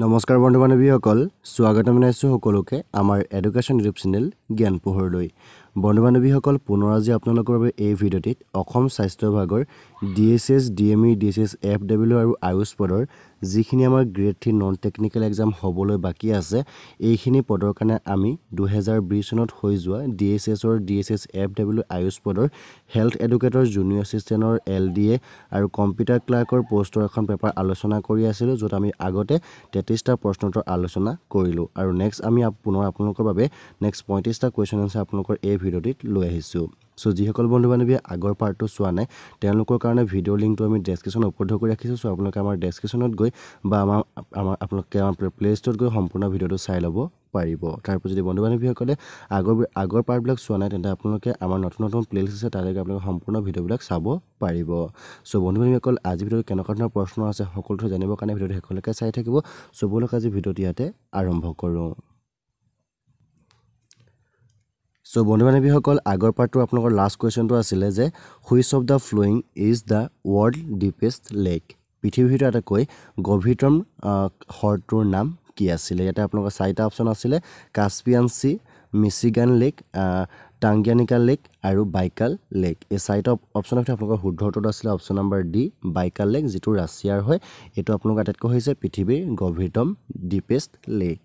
নমস্কাৰ বন্ধু বান্ধৱীসকল স্বাগতম জনাইছো সকলোকে আমাৰ এডুকেশ্যন ইউটিউব চেনেল জ্ঞান পোহৰলৈ বন্ধু বান্ধৱীসকল পুনৰ আজি আপোনালোকৰ বাবে এই ভিডিঅ'টিত অসম স্বাস্থ্য বিভাগৰ ডিএছএছ ডিএমই ডিএছএছ এফডব্লিউ আৰু আয়ুষ পদৰ যিখিনি আমাৰ গ্ৰেড 3 নন টেকনিক্যাল এক্সাম হ'বলৈ বাকি আছে এইখিনি পদৰ কাৰণে আমি 2020 চনত হৈ যোৱা ডিএছএছৰ ডিএছএছ এফডব্লিউ আয়ুষ পদৰ হেল্থ এডুকেটৰ জুনিয়ৰ এছিষ্টেণ্টৰ এলডিএ আৰু কম্পিউটাৰ ক্লাৰ্কৰ পোষ্টৰ এখন পেপাৰ আলোচনা কৰি আছিলোঁ য'ত আমি আগতে 33টা প্ৰশ্নোত্তৰ আলোচনা কৰিলো আৰু নেক্সট আমি পুনৰ আপোনালোকৰ বাবে নেক্সট 35টা কোৱেশ্চন আনসাৰ আপোনালোকৰ এই ভিডিঅ'টিত লৈ আহিছো সো যিসকল বন্ধু বান্ধৱীয়ে আগৰ পাৰ্টটো চোৱা নাই তেওঁলোকৰ কাৰণে ভিডিঅ' লিংকটো আমি ডেছক্ৰিপশ্যনত উপলব্ধ কৰি ৰাখিছো সো আপোনালোকে আমাৰ ডেছক্ৰিপশ্যনত গৈ বা আপোনালোকে আমাৰ প্লে ষ্টৰত গৈ সম্পূৰ্ণ ভিডিঅ'টো চাই ল'ব পাৰিব তাৰপৰা যদি বন্ধু বান্ধৱীসকলে আগৰ পাৰ্টবিলাক চোৱা নাই তেন্তে আপোনালোকে আমাৰ নতুন প্লেলিষ্ট আছে তালৈ আপোনালোকে সম্পূৰ্ণ ভিডিঅ'বিলাক চাব পাৰিব সো বন্ধু বান্ধৱীসকল আজি ভিডিঅ'ত কেনেকুৱা ধৰণৰ প্ৰশ্ন আছে সকলোটো জানিবৰ কাৰণে ভিডিঅ'টো শেষলৈকে চাই থাকিব সো বলক আজি ভিডিঅ'টো ইয়াতে আৰম্ভ কৰোঁ সো বন্ধু বান্ধৱীসকল আগৰ পাৰ্টটো আপোনালোকৰ লাষ্ট কুৱেশ্যনটো আছিলে যে which of the following is the world deepest lake পৃথিৱীৰ ভিতৰত আটাইতকৈ গভীৰতম হ্ৰদটোৰ নাম কি আছিলে ইয়াতে আপোনালোকৰ চাৰিটা অপশ্যন আছিলে কাস্পিয়ান সি মিচিগান লেক টাংগানিকা লেক আৰু বাইকাল লেক এই চাৰিটা অপশ্যনৰ ভিতৰত আপোনালোকৰ শুদ্ধ উত্তৰটো আছিলে option number D Baikal lake যিটো ৰাছিয়াৰ হয় এইটো আপোনালোকৰ আটাইতকৈ হৈছে পৃথিৱীৰ গভীৰতম ডিপেষ্ট লেক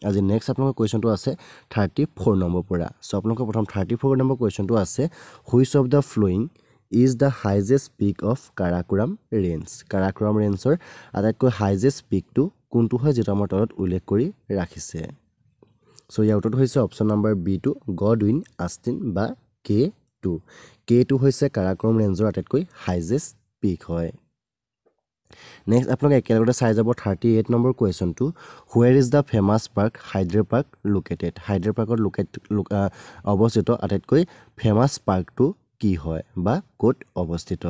আজি নেক্সট আপোনালোকৰ কুৱেশ্যনটো আছে 34 নম্বৰ পৰা সো আপোনালোকৰ প্ৰথম 34 নম্বৰ কুৱেশ্যনটো আছে which of the following is the highest peak of Karakoram ৰেঞ্জৰ আটাইতকৈ হাইজেষ্ট পিকটো কোনটো হয় যেটা আমাৰ তলত উল্লেখ কৰি ৰাখিছে সো ইয়াৰ উত্তৰটো হৈছে option number B to Godwin Austen বা K2 হৈছে কাৰাকোৰাম ৰেঞ্জৰ আটাইতকৈ হাইজেষ্ট পিক হয় নেক্সট আপোনালোকে একেলগতে চাই যাব 38 নম্বৰ কুৱেশ্যনটো where is the famous park Hyde park located Hyde পাৰ্কত অৱস্থিত আটাইতকৈ ফেমাছ পাৰ্কটো কি হয় বা ক'ত অৱস্থিত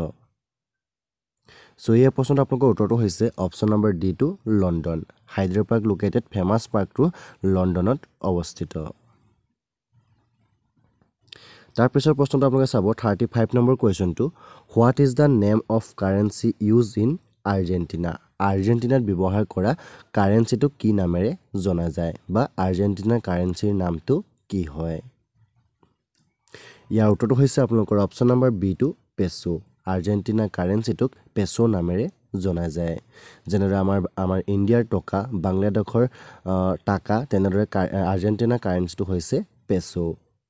সো এই প্ৰশ্নটো আপোনালোকৰ উত্তৰটো হৈছে option number D to London Hyde park located famous পাৰ্কটো লণ্ডনত অৱস্থিত তাৰপিছৰ প্ৰশ্নটো আপোনালোকে চাব 35 নম্বৰ কুৱেশ্যনটো what is the name of currency use in আৰ্জেণ্টিনাত ব্যৱহাৰ কৰা কাৰেন্সিটো কি নামেৰে জনা যায় বা আৰ্জেণ্টিনাৰ কাৰেন্সিৰ নামটো কি হয় ইয়াৰ উত্তৰটো হৈছে আপোনালোকৰ অপশ্যন নম্বৰ বি টু পেছো আৰ্জেণ্টিনাৰ কাৰেন্সিটোক পেছো নামেৰে জনা যায় যেনেদৰে আমাৰ ইণ্ডিয়াৰ টকা বাংলাদেশৰ টাকা তেনেদৰে আৰ্জেণ্টিনাৰ কাৰেন্সিটো হৈছে পেছো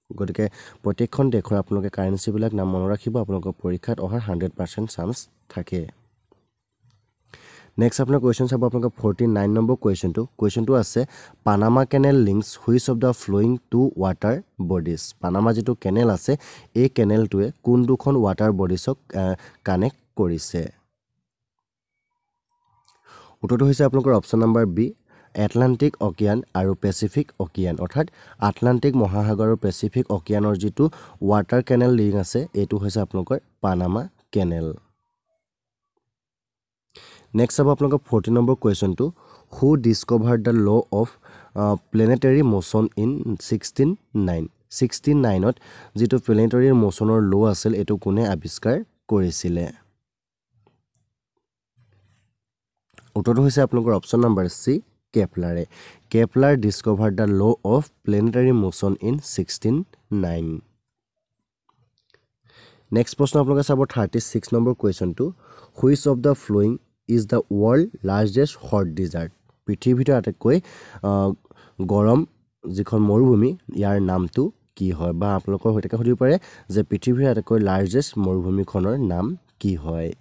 গতিকে প্ৰত্যেকখন দেশৰ আপোনালোকে কাৰেন্সিবিলাক নাম মনত ৰাখিব আপোনালোকৰ পৰীক্ষাত অহাৰ 100% চান্স থাকে নেক্সট আপোনাৰ কুৱেশ্যন চাব আপোনালোকৰ 49 নম্বৰ কুৱেশ্যনটো আছে Panama canal links which of the following two water bodies Panama যিটো কেনেল আছে এই কেনেলটোৱে কোন দুখন ৱাটাৰ বডিজক কানেক্ট কৰিছে উত্তৰটো হৈছে আপোনালোকৰ অপশ্যন নম্বৰ বি এটলান্টিক অকিয়ান আৰু পেচিফিক অকিয়ান অৰ্থাৎ আটলান্টিক মহাসাগৰ আৰু পেচিফিক অকিয়ানৰ যিটো ৱাটাৰ কেনেল লিংক আছে এইটো হৈছে আপোনালোকৰ পানামা কেনেল নেক্সট চাব আপোনালোকৰ 40 নম্বৰ কুৱেশ্যনটো who discovered the law of planetary motion in 1609ত যিটো প্লেনেটাৰী মোশ্যনৰ ল আছিল এইটো কোনে আৱিষ্কাৰ কৰিছিলে উত্তৰটো হৈছে আপোনালোকৰ option number C Kepler discovered the law of planetary motion in 1609 next প্ৰশ্ন আপোনালোকে চাব 36 নম্বৰ কুৱেশ্যনটো which of the following is the world largest hot desert পৃথিৱীৰ ভিতৰত আটাইতকৈ গৰম যিখন মৰুভূমি ইয়াৰ নামটো কি হয় বা আপোনালোকৰ সৈতে সুধিব পাৰে যে পৃথিৱীৰ আটাইতকৈ লাৰ্জেষ্ট মৰুভূমিখনৰ নাম কি হয়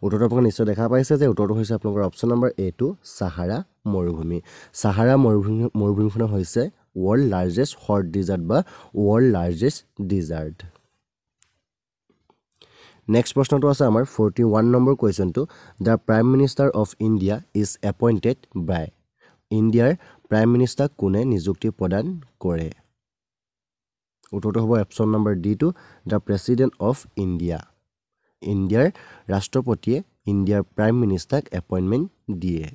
উত্তৰটো আপোনালোকে নিশ্চয় দেখা পাইছে যে উত্তৰটো হৈছে আপোনালোকৰ option number A to Sahara মৰুভূমিখন হৈছে ৱৰ্ল্ড লাৰ্জেষ্ট হট ডিজাৰ্ট বা ৱৰ্ল্ড লাৰ্জেষ্ট ডিজাৰ্ট নেক্সট প্ৰশ্নটো আছে আমাৰ 41 নম্বৰ কুৱেশ্যনটো the prime minister of India is appointed by ইণ্ডিয়াৰ প্ৰাইম মিনিষ্টাৰক কোনে নিযুক্তি প্ৰদান কৰে উত্তৰটো হ'ব option number D to the president of ইণ্ডিয়াৰ ৰাষ্ট্ৰপতিয়ে ইণ্ডিয়াৰ প্ৰাইম মিনিষ্টাৰক এপইণ্টমেণ্ট দিয়ে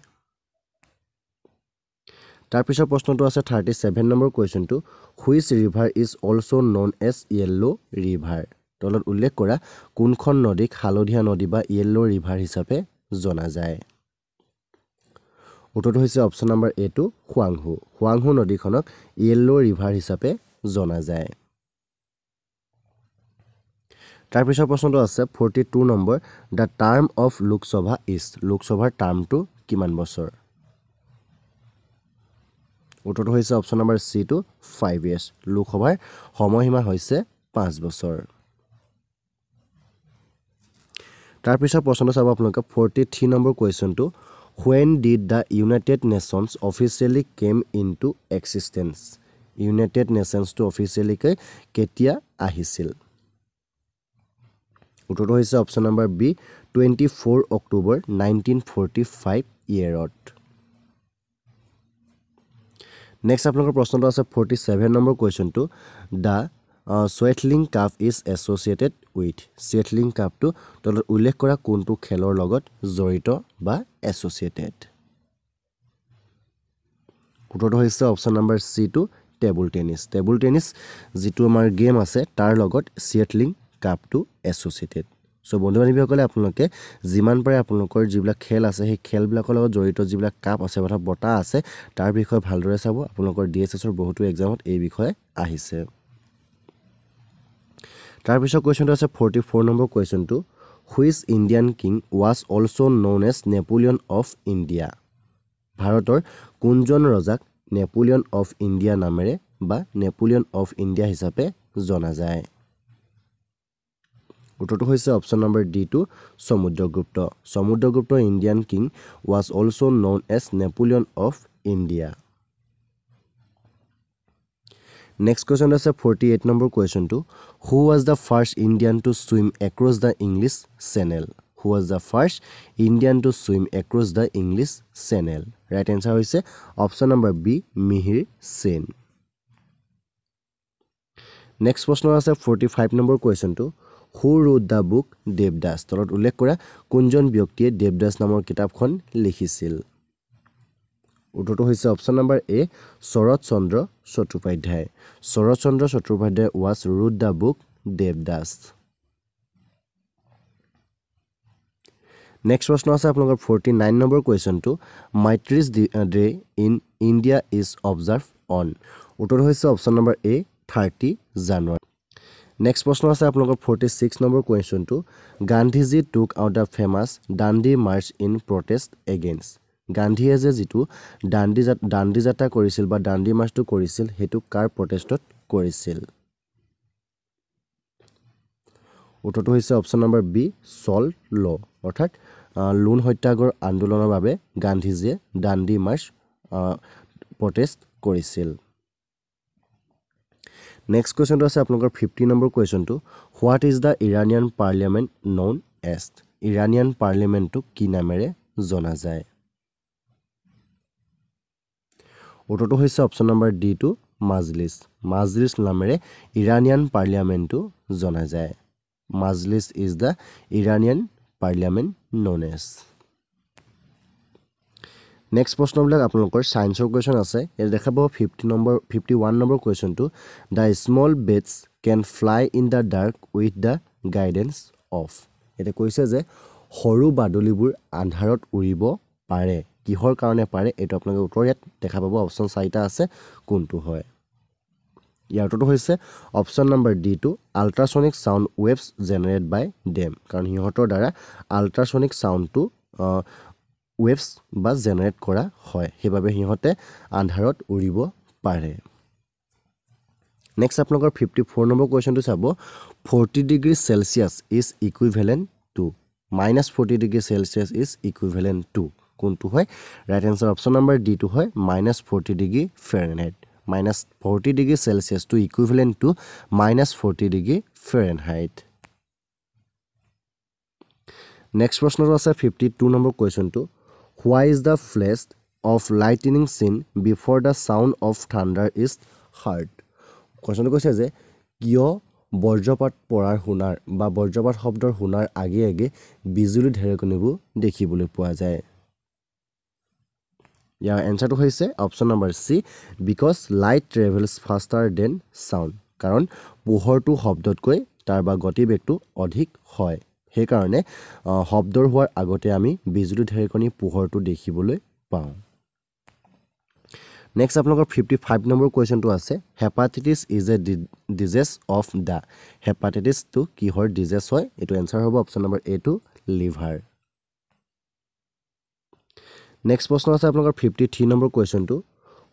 তাৰপিছৰ প্ৰশ্নটো আছে 37 নম্বৰ কুৱেশ্যনটো which river is also' known as yellow river তলত উল্লেখ কৰা কোনখন নদীক হালধীয়া নদী বা য়েল্লো ৰিভাৰ হিচাপে জনা যায় উত্তৰটো হৈছে অপশ্যন নম্বৰ এ টু হুৱাংহু হুৱাংহু নদীখনক য়েল্লো ৰিভাৰ হিচাপে জনা যায় তাৰপিছৰ প্ৰশ্নটো আছে 42 number the term of Lok Sabha is লোকসভাৰ টাৰ্মটো কিমান বছৰ উত্তৰটো হৈছে option number C to 5 years লোকসভাৰ সময়সীমা হৈছে 5 বছৰ তাৰপিছৰ প্ৰশ্নটো চাব আপোনালোকে 43 number কুৱেশ্যনটো when did the United Nations officially came into existence United Nations to officially কেতিয়া আহিছিল উত্তৰটো হৈছে অপশ্যন নম্বৰ বি 24 অক্টোবৰ 1945 ইয়েৰত নেক্সট আপোনালোকৰ প্ৰশ্নটো আছে 47 নম্বৰ কুৱেশ্যনটো the Sweatling Cup is associated with Sweatling Cup to তলত উল্লেখ কৰা কোনটো খেলৰ লগত জড়িত বা associated উত্তৰটো হৈছে option number C to table tennis যিটো আমাৰ গেম আছে তাৰ লগত Sweatling Cup টো associated সো বন্ধু-বান্ধৱীসকলে আপোনালোকে যিমান পাৰে আপোনালোকৰ যিবিলাক খেল আছে সেই খেলবিলাকৰ লগত জড়িত যিবিলাক কাপ আছে অথবা বঁটা আছে তাৰ বিষয়ে ভালদৰে চাব আপোনালোকৰ DSS ৰ বহুতো এক্সামত এই বিষয়ে আহিছে তাৰপিছত কুৱেশ্যনটো আছে 44 নম্বৰ কুৱেশ্যনটো which Indian king was also known as Napoleon of India ভাৰতৰ কোনজন ৰজাক নেপোলিয়ন অফ ইণ্ডিয়া নামেৰে বা নেপোলিয়ন অফ ইণ্ডিয়া হিচাপে জনা যায় উত্তৰটো হৈছে option number D to Samudragupta Indian king was also known as Napoleon of India next question আছে 48 নম্বৰ কুৱেশ্যনটো who was the first Indian to swim across the English channel who was the first Indian to swim across the English channel right answer হৈছে option number B Mihir Sen next প্ৰশ্ন আছে 45 নম্বৰ কুৱেশ্যনটো who wrote the book Devdas তলত উল্লেখ কৰা কোনজন ব্যক্তিয়ে দেৱদাস নামৰ কিতাপখন লিখিছিল উত্তৰটো হৈছে option number A Sarat Chandra Chattopadhyay was wrote the book Devdas next প্ৰশ্ন আছে আপোনালোকৰ 49 নম্বৰ কুৱেশ্যনটো martyrs day in India is observe on উত্তৰটো হৈছে option number A 30 January next প্ৰশ্ন আছে আপোনালোকৰ 46 নম্বৰ কুৱেশ্যনটো Gandhiji took out the famous Dandi march in protest against গান্ধীয়ে যে যিটো ডাণ্ডি যাত্ৰা কৰিছিল বা ডাণ্ডি মাৰ্চটো কৰিছিল সেইটো কাৰ প্ৰটেষ্টত কৰিছিল উত্তৰটো হৈছে অপশ্যন নম্বৰ বি সল্ট ল অৰ্থাৎ লুণ সত্যাগ্ৰহ আন্দোলনৰ বাবে গান্ধীজীয়ে ডাণ্ডি মাৰ্চ প্ৰটেষ্ট কৰিছিল নেক্সট কুৱেশ্যনটো আছে আপোনালোকৰ 50 নম্বৰ কুৱেশ্যনটো what is the Iranian parliament known as Iranian পাৰ্লিয়ামেণ্টটো কি নামেৰে জনা যায় উত্তৰটো হৈছে option number D to Majlis নামেৰে ইৰানিয়ান পাৰ্লিয়ামেণ্টটো জনা যায় Majlis is the Iranian parliament known as next প্ৰশ্নবিলাক আপোনালোকৰ সায়েন্সৰ কুৱেশ্যন আছে ইয়াত দেখা পাব 51 নম্বৰ কুৱেশ্যনটো the small bats can fly in the dark with the guidance of এতিয়া কৈছে যে সৰু বাদুলিবোৰ আন্ধাৰত উৰিব পাৰে কিহৰ কাৰণে পাৰে এইটো আপোনালোকে উত্তৰ ইয়াত দেখা পাব অপশ্যন 4টা আছে কোনটো হয় ইয়াৰ উত্তৰটো হৈছে option number D to ultrasonic sound waves generate by them কাৰণ সিহঁতৰ দ্বাৰা আল্ট্ৰাছনিক সাউণ্ডটো ৱেভছ বা জেনেৰেট কৰা হয় সেইবাবে সিহঁতে আন্ধাৰত উৰিব পাৰে নেক্সট আপোনালোকৰ 54 নম্বৰ কুৱেশ্যনটো চাব 40 degree celsius is equivalent to -40 degree celsius is equivalent to কোনটো হয় right answer option number D to হয় -40 degree fahrenheit -40 degree celsius to equivalent to -40 degree fahrenheit next প্ৰশ্নটো আছে 52 নম্বৰ কুৱেশ্যনটো Why is the flash of lightning seen before the sound of thunder is heard? কোৱেশ্যনটো কৈছে যে কিয় বজ্ৰপাত পৰাৰ শুনাৰ বা বজ্ৰপাত শব্দৰ শুনাৰ আগে আগে বিজুলী ঢেৰেকনিবোৰ দেখিবলৈ পোৱা যায় ইয়াৰ এনসাৰটো হৈছে option number C because light travels faster than sound কাৰণ পোহৰটো শব্দতকৈ তাৰ বা গতিবেগটো অধিক হয় সেইকাৰণে শব্দৰ হোৱাৰ আগতে আমি বিজুলী ঢেৰেকনি পোহৰটো দেখিবলৈ পাওঁ নেক্সট আপোনালোকৰ 55 নম্বৰ কুৱেশ্যনটো আছে hepatitis is a disease of the হেপাটাইটিছটো কিহৰ ডিজিজ হয় এইটো এনচাৰ হ'ব option number A to liver next প্ৰশ্ন আছে আপোনালোকৰ 53 নম্বৰ কুৱেশ্যনটো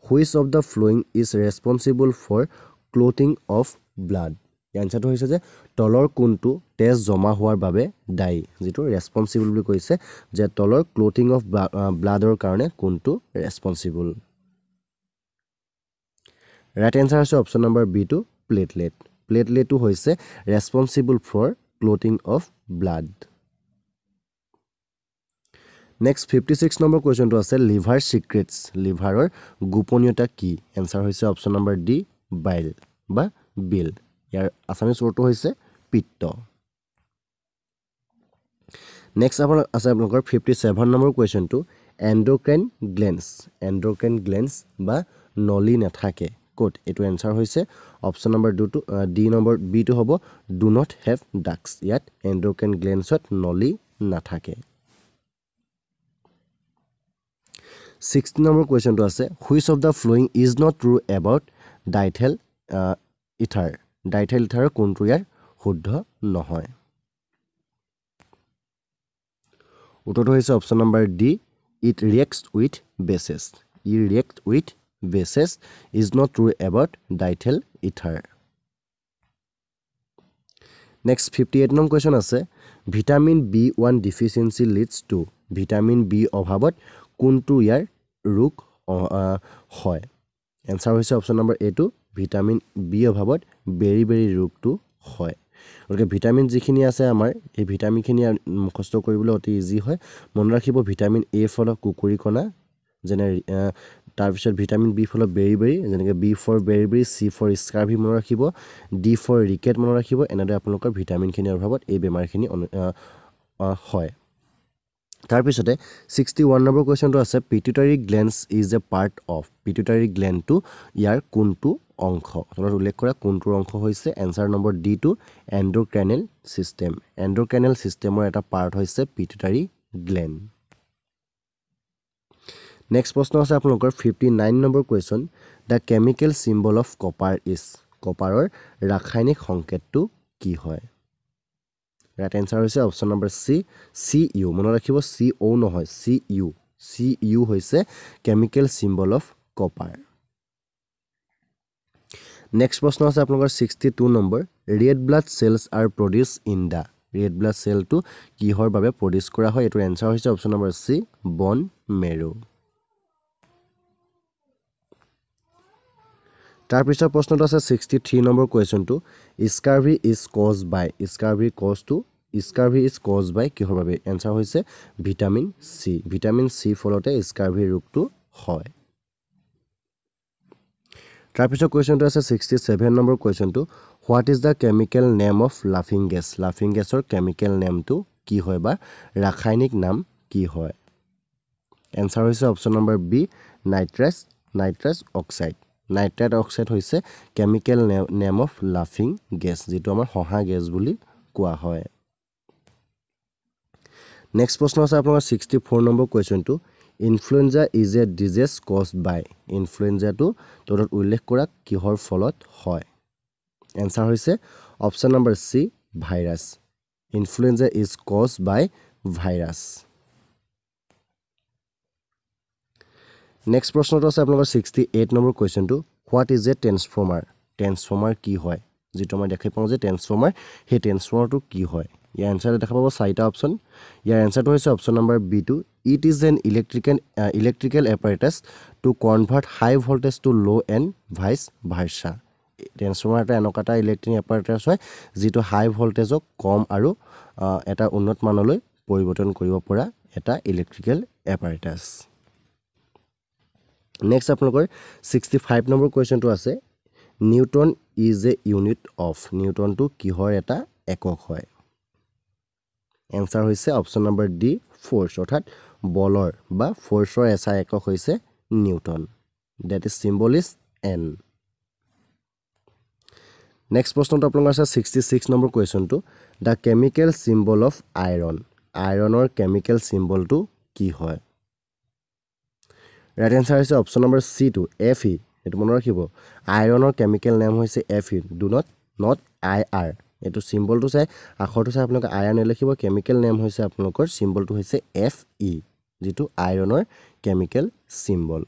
which of the following is responsible for clotting of blood এনচাৰটো হৈছে যে তলৰ কোনটো তেজ জমা হোৱাৰ বাবে দায়ী যেটো ৰেছপনচিবল বুলি কৈছে যে তলৰ ক্লটিং অফ ব্লাডৰ কাৰণে কোনটো ৰেছপনচিবল ৰাইট এনচাৰ আছে option number B to platelet প্লেটলেটটো হৈছে responsible for clotting of blood next 56 number কুৱেশ্যনটো আছে লিভাৰ সিক্ৰেটছ লিভাৰৰ গোপনীয়তা কি এনচাৰ হৈছে অপশ্যন নম্বৰ ডি বাইল বা বিল ইয়াৰ আছামিজ অৰ্থ হৈছে পিত্ত নেক্সট আছে আপোনালোকৰ 57 নম্বৰ কুৱেশ্যনটো এণ্ডোক্ৰাইন গ্লেন্স বা নলী নাথাকে কোট এইটো এনচাৰ হৈছে option number D number B টো হ'ব ডু নট হেভ ডাক্স ইয়াত এণ্ডোক্ৰাইন গ্লেন্সত নলী নাথাকে 60 নম্বৰ কুৱেশ্যনটো আছে which of the following is not true about diethyl ইথাৰৰ কোনটো ইয়াৰ শুদ্ধ নহয় উত্তৰটো হৈছে option number D it reacts with bases is not true about diethyl ether next 58 number question আছে vitamin B1 deficiency leads to vitamin B অভাৱত কোনটো ইয়াৰ ৰোগ হয় এনচাৰ হৈছে option number A two vitamin B অভাৱত বেৰি ৰোগটো হয় গতিকে ভিটামিন যিখিনি আছে আমাৰ এই ভিটামিনখিনি মুখস্থ কৰিবলৈ অতি ইজি হয় মনত ৰাখিব ভিটামিন এ ফল কুকুৰি কণা যেনে তাৰপিছত ভিটামিন বি ফল বেৰি যেনেকৈ বি ফৰ বেৰি চি ফৰ স্কাৰ্ভি মনত ৰাখিব ডি ফৰ ৰিকেট মনত ৰাখিব এনেদৰে আপোনালোকৰ ভিটামিনখিনিৰ অভাৱত এই বেমাৰখিনি হয় তাৰপিছতে 61 নম্বৰ কুৱেশ্যনটো আছে pituitary glands is a part of pituitary গ্লেণ্ডটো ইয়াৰ কোনটো অংশ তলত উল্লেখ কৰা কোনটো অংশ হৈছে answer number D to endocrinal চিষ্টেমৰ এটা পাৰ্ট হৈছে পিটুইটাৰী গ্লেণ্ড নেক্সট প্ৰশ্ন আছে আপোনালোকৰ 59 number question the chemical symbol of copper is কপাৰৰ ৰাসায়নিক সংকেতটো কি হয় ৰাইট এনচাৰ হৈছে অপশ্যন নম্বৰ চি ইউ মনত ৰাখিব চি অ' নহয় চি ইউ হৈছে chemical symbol of copper next প্ৰশ্ন আছে আপোনালোকৰ 62 number red blood cells are produce in the red blood চেলটো কিহৰ বাবে প্ৰডিউচ কৰা হয় এইটো এনচাৰ হৈছে অপশ্যন নম্বৰ চি বন মেৰো তাৰপিছত প্ৰশ্নটো আছে 63 নম্বৰ কুৱেশ্যনটো স্কাৰ্ভি ইজ কজ বাই কিহৰ বাবে এনচাৰ হৈছে ভিটামিন চি ফলতে স্কাৰ্ভি ৰোগটো হয় তাৰপিছত কুৱেশ্যনটো আছে 67 নম্বৰ কুৱেশ্যনটো what is the chemical name of লাফিং গেছৰ কেমিকেল নেমটো কি হয় বা ৰাসায়নিক নাম কি হয় এনচাৰ হৈছে option number B nitrous oxide nitrous oxide হৈছে কেমিকেল নেম অফ লাফিং গেছ যিটো আমাৰ হহা গেছ বুলি কোৱা হয় নেক্সট প্ৰশ্ন আছে আপোনাৰ 64 নম্বৰ কুৱেশ্যনটো influenza is a disease cause by ইনফ্লুৱেঞ্জাটো তলত উল্লেখ কৰা কিহৰ ফলত হয় এনচাৰ হৈছে option number C virus influenza is cause by virus next প্ৰশ্নটো আছে আপোনালোকৰ 68 নম্বৰ কুৱেশ্যনটো হোৱাট ইজ এ ট্ৰেন্সফৰ্মাৰ কি হয় যিটো মই দেখাই পাওঁ যে ট্ৰেন্সফৰ্মাৰ সেই ট্ৰেন্সফৰ্মাৰটো কি হয় ইয়াৰ এনচাৰটো দেখা পাব 4টা অপশ্যন ইয়াৰ এনচাৰটো হৈছে option number B to it is an electrical apparatus to convert high voltage to low' and vice versa transformer এটা এনেকুৱা এটা ইলেক্ট্ৰিক এপাৰেটাছ হয় যিটো হাই ভল্টেজক কম আৰু এটা উন্নত মানলৈ পৰিৱৰ্তন কৰিব পৰা এটা ইলেক্ট্ৰিকেল এপাৰেটাছ নেক্সট আপোনালোকৰ 65 নম্বৰ কুৱেশ্যনটো আছে Newton is a unit of নিউটনটো কিহৰ এটা একক হয় এনচাৰ হৈছে অপশ্যন নম্বৰ ডি ফ'ৰ্চ অৰ্থাৎ বলৰ বা ফ'ৰ্চৰ এছা একক হৈছে Newton that is symbol is N next প্ৰশ্নটো আপোনালোকৰ আছে 66 নম্বৰ কুৱেশ্যনটো দ্য কেমিকেল চিম্বল অফ আইৰণৰ কেমিকেল চিম্বলটো কি হয় ৰাইট এনচাৰ হৈছে অপশ্যন নম্বৰ C2 Fe এইটো মনত ৰাখিব আইৰণৰ কেমিকেল নেম হৈছে Fe ডু নট IR এইটো চিম্বলটো চাই আখৰটো চাই আপোনালোকে আইৰণ লিখিব কেমিকেল নেম হৈছে আপোনালোকৰ চিম্বলটো হৈছে Fe যেটো আইৰণৰ কেমিকেল চিম্বল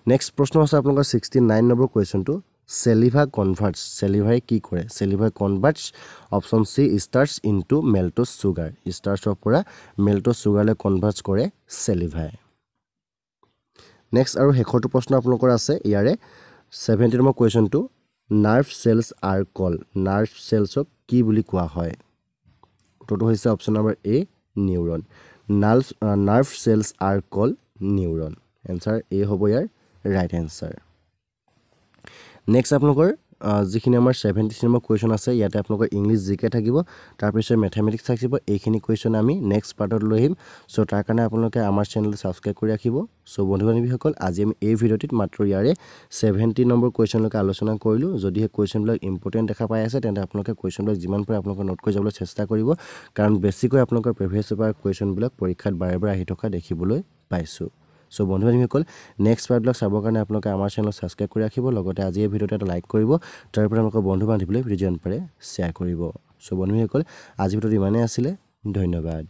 নেক্সট প্ৰশ্ন আছে আপোনালোকৰ 69 নম্বৰ কোৱেশ্চনটো সেলিভা কনভাৰ্টস সেলিভাই কি কৰে সেলিভা কনভাৰ্টস অপশ্যন C স্টাৰ্টস ইনটু মেল্টোজ সুগাৰ স্টাৰ্টছৰ পৰা মেল্টোজ সুগাৰলৈ কনভাৰ্টস কৰে সেলিভাই নেক্সট আৰু শেষৰটো প্ৰশ্ন আপোনালোকৰ আছে ইয়াৰে 70 নম্বৰ কোৱেশ্চনটো নাৰ্ভ সেলস আৰ কল নাৰ্ভ সেলসক কি বুলি কোৱা হয় উত্তৰটো হৈছে option number A neuron nerve cells are called neuron answer A হ'ব ইয়াৰ ৰাইট এনসাৰ নেক্সট আপোনালোকৰ যিখিনি আমাৰ 73 নম্বৰ কোৱেশ্চন আছে ইয়াতে আপোনালোকৰ ইংলিশ জিকে থাকিব তাৰ পিছত ম্যাথমেটিক্স থাকিব এইখিনি কোৱেশ্চন আমি নেক্সট পাৰ্টত লৈ আহিম সো তাৰ কাৰণে আপোনালোকে আমাৰ চেনেল সাবস্ক্ৰাইব কৰি ৰাখিব সো বন্ধু-বান্ধৱীসকল আজি আমি এই ভিডিঅ'টিত মাত্ৰ ইয়াৰে 70 নম্বৰ কোৱেশ্চনলৈকে আলোচনা কৰিলো যদি এই কোৱেশ্চনবিলাক ইম্পৰ্টেন্ট দেখা পাই আছে তেন্তে আপোনালোকে কোৱেশ্চনবিলাক যিমান পাৰে আপোনালোকে নোট কৰি যাবলৈ চেষ্টা কৰিব কাৰণ বেছিকৈ আপোনালোকৰ প্ৰিভিয়াছ পেপাৰ কোৱেশ্চনবিলাক পৰীক্ষাত বাৰে বাৰে আহি থকা দেখিবলৈ পাইছো সো বন্ধু-বান্ধৱীসকল নেক্সট পাৰ্টবিলাক চাবৰ কাৰণে আপোনালোকে আমাৰ চেনেল সাবস্ক্ৰাইব কৰি ৰাখিব লগতে আজি এই ভিডিঅ'টো এটা লাইক কৰিব তাৰ পৰা আপোনালোকৰ বন্ধু-বান্ধৱীলৈ ভিডিঅ' যিমান পাৰে শ্বেয়াৰ কৰিব সো বন্ধু-বান্ধৱীসকল আজি ভিডিঅ'টো ইমানেই আছিল ধন্যবাদ